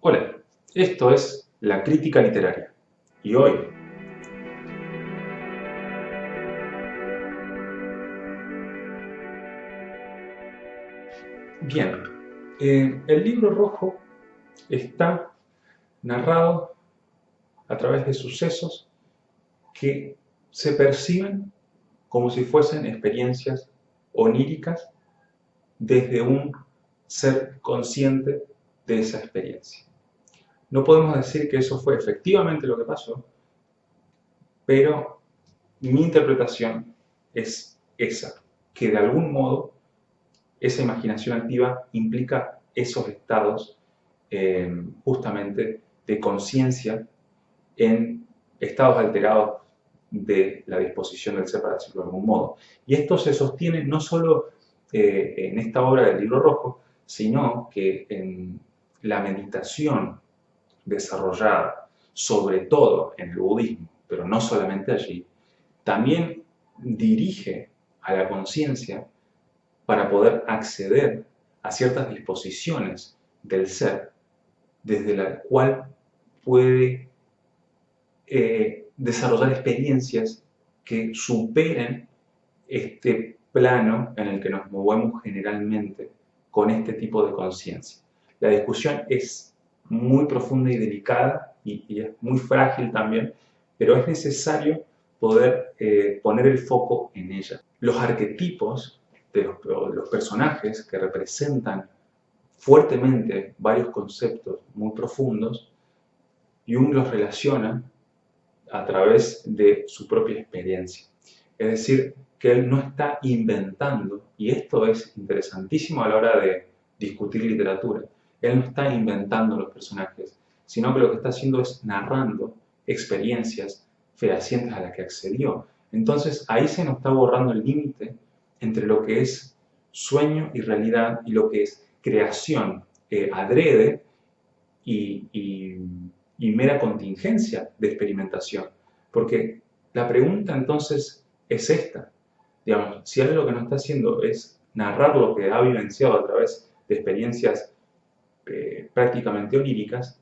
Hola, esto es La Crítica Literaria y hoy, bien, el libro rojo está narrado a través de sucesos que se perciben como si fuesen experiencias oníricas desde un ser consciente de esa experiencia. No podemos decir que eso fue efectivamente lo que pasó, pero mi interpretación es esa, que de algún modo esa imaginación activa implica esos estados justamente de conciencia en estados alterados de la disposición del ser, para decirlo de algún modo. Y esto se sostiene no solo en esta obra del Libro Rojo, sino que en la meditación desarrollada, sobre todo en el budismo, pero no solamente allí, también dirige a la conciencia para poder acceder a ciertas disposiciones del ser, desde la cual puede desarrollar experiencias que superen este plano en el que nos movemos generalmente con este tipo de conciencia. La discusión es muy profunda y delicada y es muy frágil también, pero es necesario poder poner el foco en ella. Los arquetipos de los personajes que representan fuertemente varios conceptos muy profundos, Jung los relaciona a través de su propia experiencia. Es decir, que él no está inventando, y esto es interesantísimo a la hora de discutir literatura, él no está inventando los personajes, sino que lo que está haciendo es narrando experiencias fehacientes a las que accedió. Entonces ahí se nos está borrando el límite entre lo que es sueño y realidad y lo que es creación adrede y mera contingencia de experimentación. Porque la pregunta entonces es esta, digamos, si él lo que nos está haciendo es narrar lo que ha vivenciado a través de experiencias prácticamente oníricas,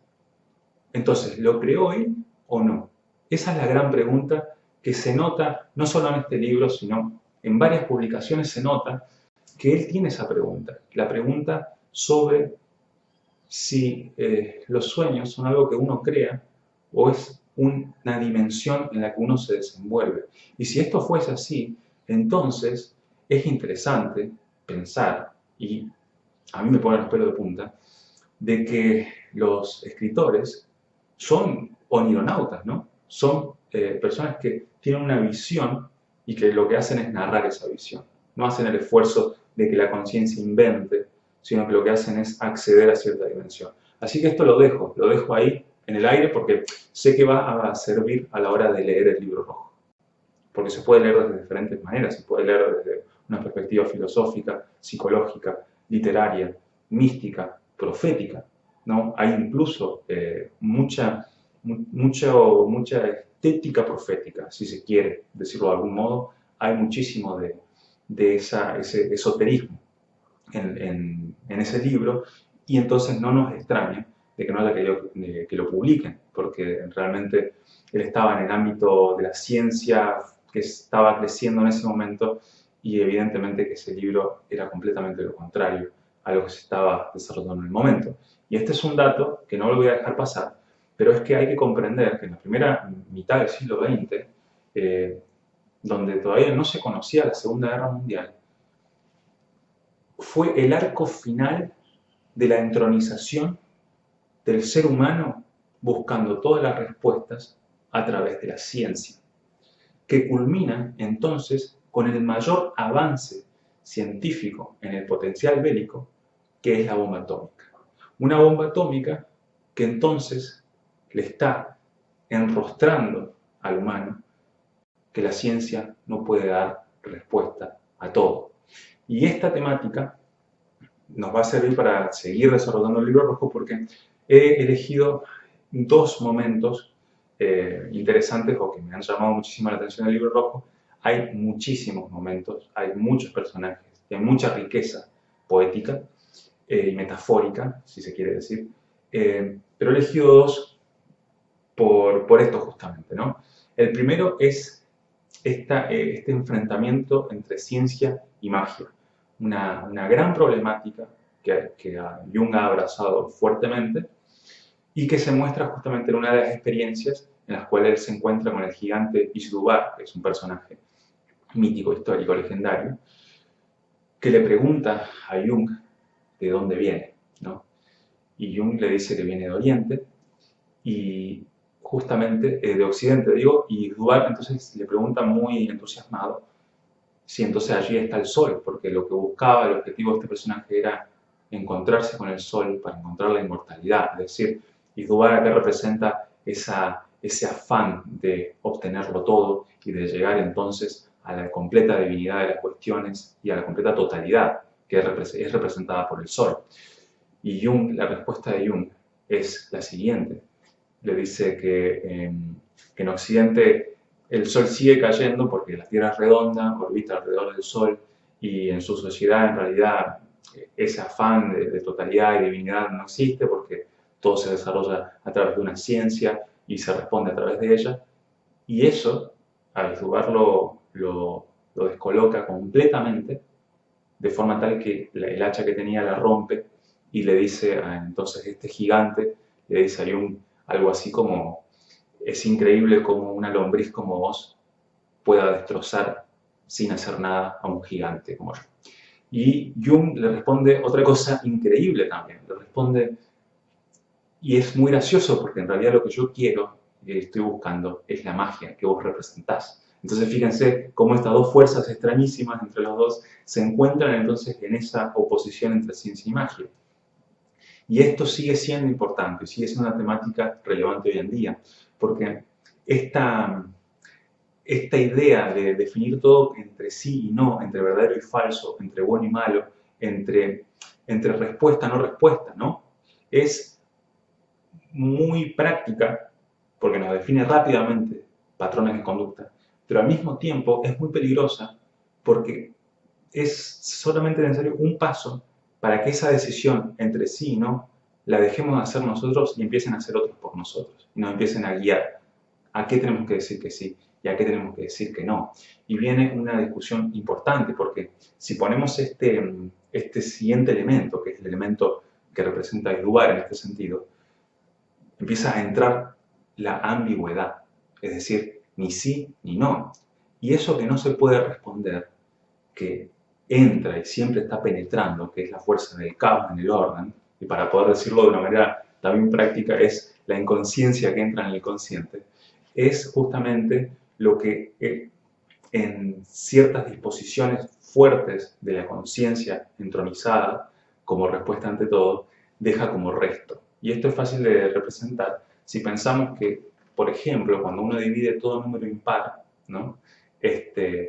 entonces, ¿lo creó él o no? Esa es la gran pregunta que se nota no solo en este libro, sino en varias publicaciones se nota que él tiene esa pregunta, la pregunta sobre si los sueños son algo que uno crea o es una dimensión en la que uno se desenvuelve. Y si esto fuese así, entonces es interesante pensar, y a mí me pone los pelos de punta, de que los escritores son onironautas, ¿no? Son personas que tienen una visión y que lo que hacen es narrar esa visión. No hacen el esfuerzo de que la conciencia invente, sino que lo que hacen es acceder a cierta dimensión. Así que esto lo dejo ahí en el aire porque sé que va a servir a la hora de leer el libro rojo. Porque se puede leer de diferentes maneras, se puede leer desde una perspectiva filosófica, psicológica, literaria, mística, profética, ¿no? Hay incluso mucha estética profética, si se quiere decirlo de algún modo. Hay muchísimo de ese esoterismo en ese libro, y entonces no nos extraña de que no haya que lo publiquen, porque realmente él estaba en el ámbito de la ciencia que estaba creciendo en ese momento, y evidentemente que ese libro era completamente lo contrario a lo que se estaba desarrollando en el momento. Y este es un dato que no lo voy a dejar pasar, pero es que hay que comprender que en la primera mitad del siglo XX, donde todavía no se conocía la Segunda Guerra Mundial, fue el arco final de la entronización del ser humano buscando todas las respuestas a través de la ciencia, que culmina entonces con el mayor avance científico en el potencial bélico, que es la bomba atómica. Una bomba atómica que entonces le está enrostrando al humano que la ciencia no puede dar respuesta a todo. Y esta temática nos va a servir para seguir desarrollando el libro rojo, porque he elegido dos momentos interesantes o que me han llamado muchísimo la atención del libro rojo. Hay muchísimos momentos, hay muchos personajes, hay mucha riqueza poética y metafórica, si se quiere decir, pero he elegido dos por esto justamente, ¿no? El primero es este enfrentamiento entre ciencia y magia, una gran problemática que a Jung ha abrazado fuertemente y que se muestra justamente en una de las experiencias en las cuales él se encuentra con el gigante Ishdubar, que es un personaje mítico, histórico, legendario, que le pregunta a Jung de dónde viene, ¿no? Y Jung le dice que viene de Oriente y justamente de Occidente, digo, y Duval entonces le pregunta muy entusiasmado si entonces allí está el sol, porque lo que buscaba, el objetivo de este personaje era encontrarse con el sol para encontrar la inmortalidad, es decir, Isdúbar acá representa ese afán de obtenerlo todo y de llegar entonces a la completa divinidad de las cuestiones y a la completa totalidad que es representada por el sol. Y Jung, la respuesta de Jung es la siguiente. Le dice que en Occidente el Sol sigue cayendo porque la Tierra es redonda, orbita alrededor del Sol y en su sociedad en realidad ese afán de totalidad y divinidad no existe porque todo se desarrolla a través de una ciencia y se responde a través de ella. Y eso, al Isdúbar lo descoloca completamente de forma tal que el hacha que tenía la rompe y le dice entonces este gigante, le dice a Jung algo así como, es increíble como una lombriz como vos pueda destrozar sin hacer nada a un gigante como yo. Y Jung le responde otra cosa increíble también, le responde, y es muy gracioso porque en realidad lo que yo quiero y estoy buscando es la magia que vos representás. Entonces fíjense cómo estas dos fuerzas extrañísimas entre los dos se encuentran entonces en esa oposición entre ciencia y magia. Y esto sigue siendo importante, sigue siendo una temática relevante hoy en día, porque esta idea de definir todo entre sí y no, entre verdadero y falso, entre bueno y malo, entre respuesta y no respuesta, ¿no? Es muy práctica, porque nos define rápidamente patrones de conducta, pero al mismo tiempo es muy peligrosa porque es solamente necesario un paso para que esa decisión entre sí y no la dejemos de hacer nosotros y empiecen a hacer otros por nosotros y nos empiecen a guiar a qué tenemos que decir que sí y a qué tenemos que decir que no. Y viene una discusión importante porque si ponemos este siguiente elemento, que es el elemento que representa el lugar en este sentido, empieza a entrar la ambigüedad, es decir, ni sí ni no. Y eso que no se puede responder, que entra y siempre está penetrando, que es la fuerza del caos en el orden, y para poder decirlo de una manera también práctica es la inconsciencia que entra en el consciente, es justamente lo que en ciertas disposiciones fuertes de la conciencia entronizada, como respuesta ante todo, deja como resto. Y esto es fácil de representar si pensamos que, por ejemplo, cuando uno divide todo número impar, ¿no?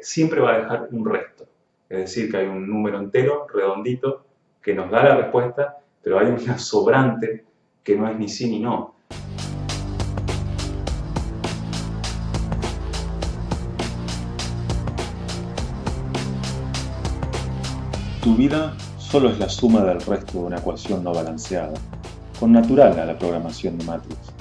Siempre va a dejar un resto. Es decir, que hay un número entero, redondito, que nos da la respuesta, pero hay una sobrante que no es ni sí ni no. Tu vida solo es la suma del resto de una ecuación no balanceada, connatural a la programación de Matrix.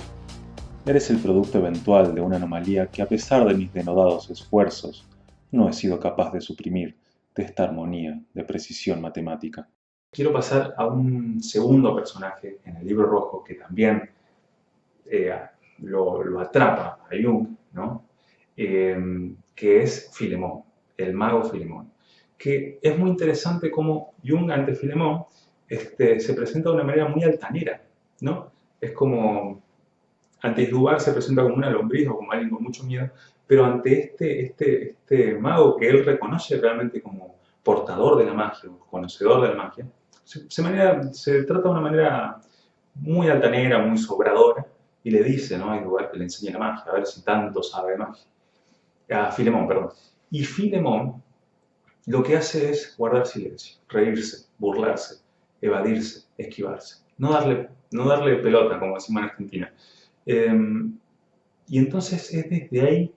Eres el producto eventual de una anomalía que, a pesar de mis denodados esfuerzos, no he sido capaz de suprimir de esta armonía de precisión matemática. Quiero pasar a un segundo personaje en el libro rojo que también lo atrapa a Jung, ¿no? Que es Filemón, el mago Filemón. Que es muy interesante cómo Jung ante Filemón se presenta de una manera muy altanera, ¿no? Es como, ante Isdúbar se presenta como una lombriz o como alguien con mucho miedo, pero ante este mago que él reconoce realmente como portador de la magia, conocedor de la magia, se trata de una manera muy altanera, muy sobradora, y le dice, ¿no? A Isdúbar que le enseñe la magia, a ver si tanto sabe de magia. A Filemón, perdón. Y Filemón lo que hace es guardar silencio, reírse, burlarse, evadirse, esquivarse. No darle pelota, como decimos en Argentina. Y entonces es desde ahí,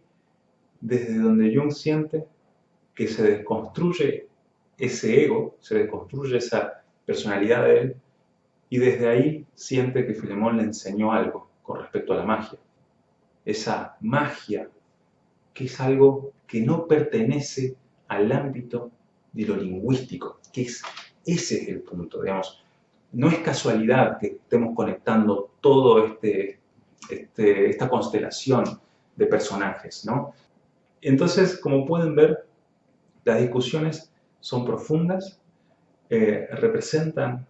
desde donde Jung siente que se desconstruye ese ego, se desconstruye esa personalidad de él y desde ahí siente que Filemón le enseñó algo con respecto a la magia. Esa magia que es algo que no pertenece al ámbito de lo lingüístico, ese es el punto, digamos. No es casualidad que estemos conectando todo esta constelación de personajes, ¿no? Entonces, como pueden ver, las discusiones son profundas, representan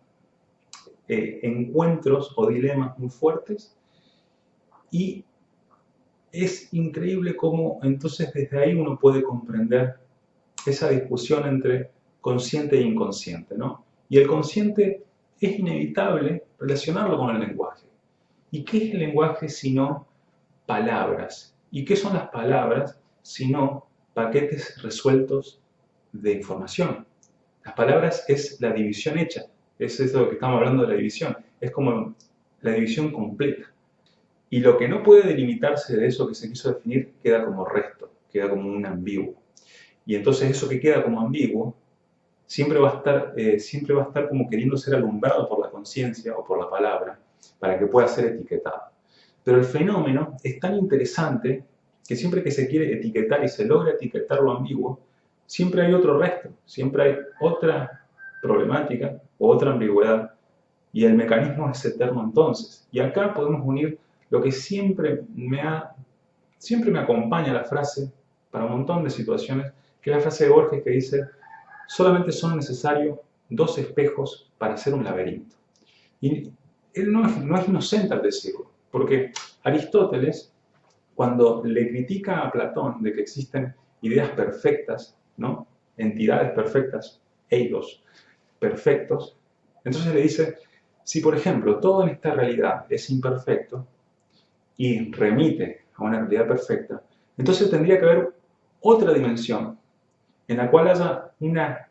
encuentros o dilemas muy fuertes, y es increíble cómo entonces desde ahí uno puede comprender esa discusión entre consciente e inconsciente, ¿no? Y el consciente es inevitable relacionarlo con el lenguaje. ¿Y qué es el lenguaje sino palabras? ¿Y qué son las palabras sino paquetes resueltos de información? Las palabras es la división hecha, es eso que estamos hablando de la división, es como la división completa. Y lo que no puede delimitarse de eso que se quiso definir queda como resto, queda como un ambiguo. Y entonces eso que queda como ambiguo siempre va a estar como queriendo ser alumbrado por la conciencia o por la palabra para que pueda ser etiquetado. Pero el fenómeno es tan interesante que siempre que se quiere etiquetar y se logra etiquetar lo ambiguo, siempre hay otro resto, siempre hay otra problemática o otra ambigüedad, y el mecanismo es eterno entonces. Y acá podemos unir lo que siempre me acompaña la frase para un montón de situaciones, que es la frase de Borges que dice: solamente son necesarios dos espejos para hacer un laberinto. Y él no es inocente al decirlo, porque Aristóteles, cuando le critica a Platón de que existen ideas perfectas, ¿no? Entidades perfectas, eidos perfectos, entonces le dice: si por ejemplo todo en esta realidad es imperfecto y remite a una realidad perfecta, entonces tendría que haber otra dimensión en la cual haya una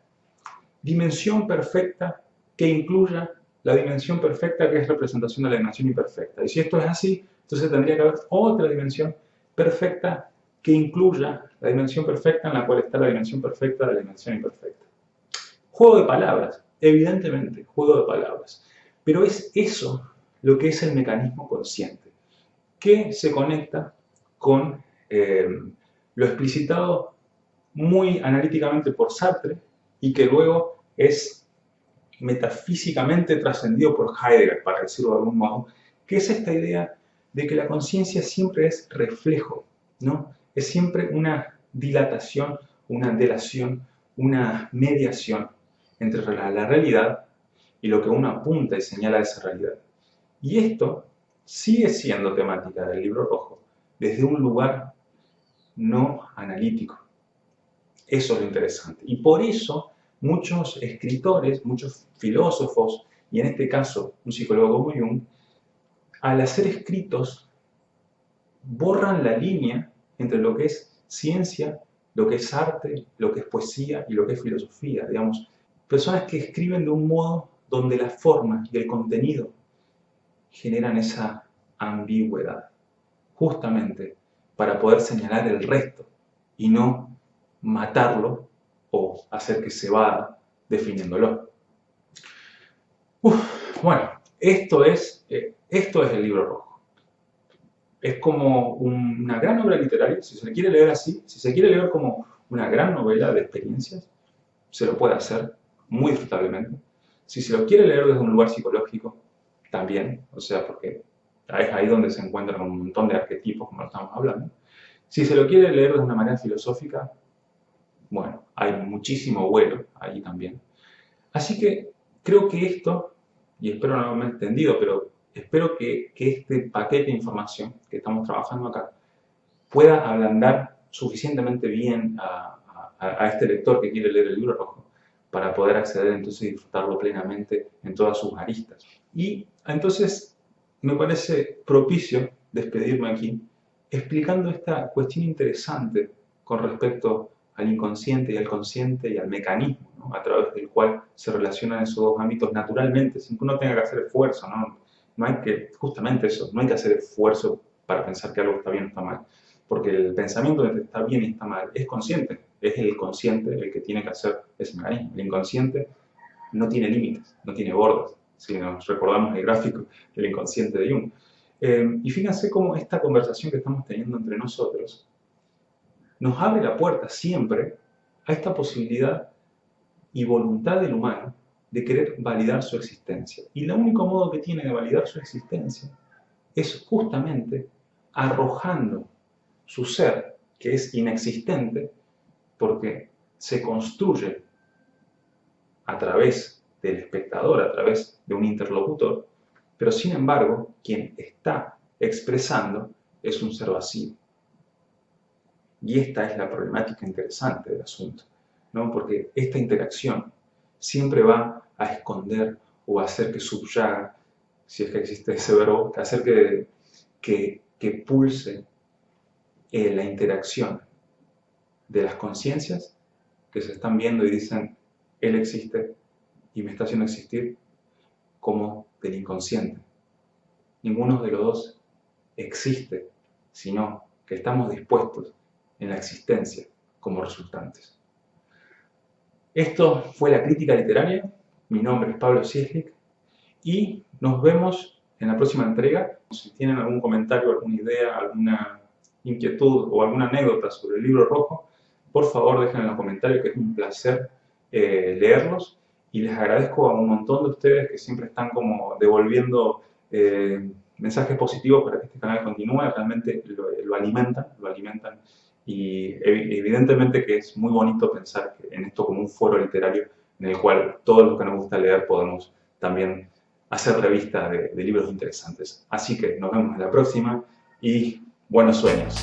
dimensión perfecta que incluya la dimensión perfecta que es representación de la dimensión imperfecta. Y si esto es así, entonces tendría que haber otra dimensión perfecta que incluya la dimensión perfecta en la cual está la dimensión perfecta de la dimensión imperfecta. Juego de palabras, evidentemente, juego de palabras. Pero es eso lo que es el mecanismo consciente, que se conecta con lo explicitado muy analíticamente por Sartre y que luego es metafísicamente trascendido por Heidegger, para decirlo de algún modo, que es esta idea de que la conciencia siempre es reflejo, ¿no? Es siempre una dilatación, una delación, una mediación entre la realidad y lo que uno apunta y señala de esa realidad. Y esto sigue siendo temática del Libro Rojo desde un lugar no analítico. Eso es lo interesante. Y por eso muchos escritores, muchos filósofos, y en este caso un psicólogo como Jung, al hacer escritos borran la línea entre lo que es ciencia, lo que es arte, lo que es poesía y lo que es filosofía. Digamos, personas que escriben de un modo donde la forma y el contenido generan esa ambigüedad, justamente para poder señalar el resto y no matarlo o hacer que se vada definiéndolo. Bueno, esto es el Libro Rojo. Es como una gran obra literaria, si se le quiere leer así, si se quiere leer como una gran novela de experiencias, se lo puede hacer muy disfrutablemente. Si se lo quiere leer desde un lugar psicológico, también, o sea, porque es ahí donde se encuentran un montón de arquetipos, como lo estamos hablando. Si se lo quiere leer de una manera filosófica, bueno, hay muchísimo vuelo ahí también. Así que creo que esto, y espero no haberme entendido, pero espero que este paquete de información que estamos trabajando acá pueda ablandar suficientemente bien a este lector que quiere leer el Libro Rojo para poder acceder entonces y disfrutarlo plenamente en todas sus aristas. Y entonces me parece propicio despedirme aquí explicando esta cuestión interesante con respecto al inconsciente y al consciente y al mecanismo, ¿no? A través del cual se relacionan esos dos ámbitos naturalmente, sin que uno tenga que hacer esfuerzo, ¿no? No hay que, justamente eso, no hay que hacer esfuerzo para pensar que algo está bien o está mal, porque el pensamiento de que está bien y está mal es consciente, es el consciente el que tiene que hacer ese mecanismo. El inconsciente no tiene límites, no tiene bordes, si nos recordamos el gráfico del inconsciente de Jung. Y fíjense cómo esta conversación que estamos teniendo entre nosotros nos abre la puerta siempre a esta posibilidad y voluntad del humano de querer validar su existencia. Y el único modo que tiene de validar su existencia es justamente arrojando su ser, que es inexistente, porque se construye a través del espectador, a través de un interlocutor, pero sin embargo, quien está expresando es un ser vacío. Y esta es la problemática interesante del asunto, ¿no? Porque esta interacción siempre va a esconder o a hacer que subyaga, si es que existe ese verbo, a hacer que pulse la interacción de las conciencias que se están viendo y dicen, él existe y me está haciendo existir, como del inconsciente. Ninguno de los dos existe, sino que estamos dispuestos en la existencia como resultantes. Esto fue La Crítica Literaria. Mi nombre es Pablo Cieslik y nos vemos en la próxima entrega. Si tienen algún comentario, alguna idea, alguna inquietud o alguna anécdota sobre el Libro Rojo, por favor déjenlo en los comentarios, que es un placer leerlos, y les agradezco a un montón de ustedes que siempre están como devolviendo mensajes positivos para que este canal continúe. Realmente lo alimentan y evidentemente que es muy bonito pensar en esto como un foro literario en el cual todos los que nos gusta leer podemos también hacer revista de libros interesantes. Así que nos vemos en la próxima y buenos sueños.